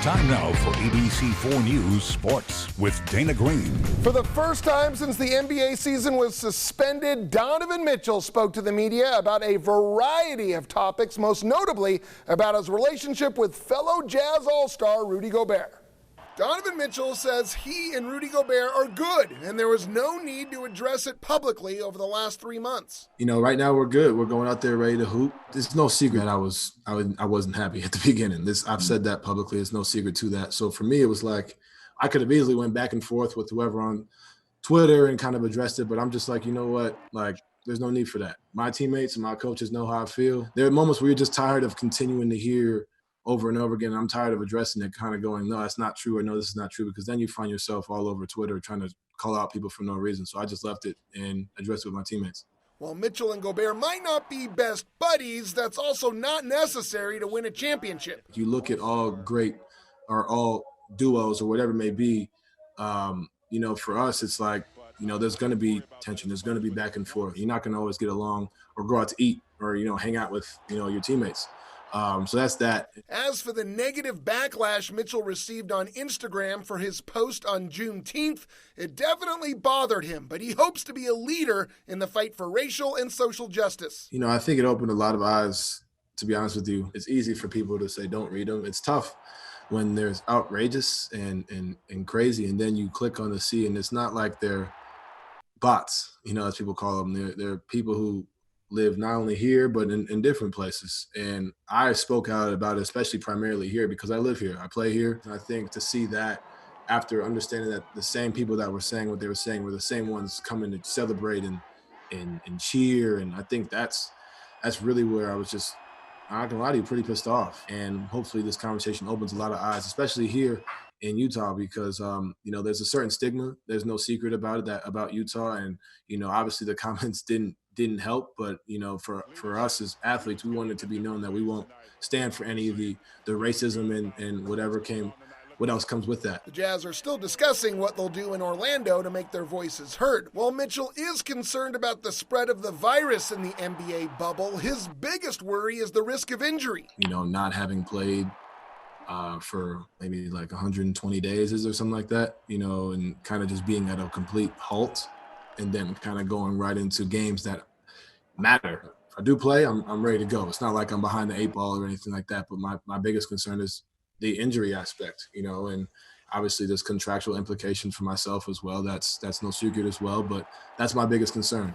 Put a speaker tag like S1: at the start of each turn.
S1: Time now for ABC4 News Sports with Dana Green.
S2: For the first time since the NBA season was suspended, Donovan Mitchell spoke to the media about a variety of topics, most notably about his relationship with fellow Jazz All-Star Rudy Gobert. Donovan Mitchell says he and Rudy Gobert are good, and there was no need to address it publicly over the last 3 months.
S3: You know, right now we're good. We're going out there ready to hoop. It's no secret I wasn't happy at the beginning. I've said that publicly. It's no secret to that. So for me, it was like I could have easily went back and forth with whoever on Twitter and kind of addressed it, but I'm just like, you know what? Like, there's no need for that. My teammates and my coaches know how I feel. There are moments where you're just tired of continuing to hear over and over again. I'm tired of addressing it, kind of going, no, that's not true, or no, this is not true, because then you find yourself all over Twitter trying to call out people for no reason. So I just left it and addressed it with my teammates.
S2: While Mitchell and Gobert might not be best buddies, that's also not necessary to win a championship.
S3: You look at all great or all duos or whatever it may be, you know, for us, it's like, you know, there's going to be tension. There's going to be back and forth. You're not going to always get along or go out to eat or, you know, hang out with, you know, your teammates. So that's that.
S2: As for the negative backlash Mitchell received on Instagram for his post on Juneteenth, it definitely bothered him, but he hopes to be a leader in the fight for racial and social justice.
S3: You know, I think it opened a lot of eyes, to be honest with you. It's easy for people to say, don't read them. It's tough when there's outrageous and crazy, and then you click on the C, and it's not like they're bots, you know, as people call them. They're people who live not only here, but in different places. And I spoke out about it, especially primarily here, because I live here. I play here. And I think to see that after understanding that the same people that were saying what they were saying were the same ones coming to celebrate and cheer. And I think that's really where I was just, I'm not gonna lie to you, pretty pissed off. And hopefully this conversation opens a lot of eyes, especially here in Utah, because you know, there's a certain stigma. There's no secret about it, about Utah. And, you know, obviously the comments didn't help, but, you know, for us as athletes, we wanted to be known that we won't stand for any of the racism and what else comes with that.
S2: The Jazz are still discussing what they'll do in Orlando to make their voices heard. While Mitchell is concerned about the spread of the virus in the NBA bubble, his biggest worry is the risk of injury.
S3: You know, not having played for maybe like 120 days or something like that, you know, and kind of just being at a complete halt, and then kind of going right into games that matter. If I do play, I'm ready to go. It's not like I'm behind the 8 ball or anything like that, but my biggest concern is the injury aspect, you know, and obviously there's contractual implications for myself as well. That's no secret as well, but that's my biggest concern.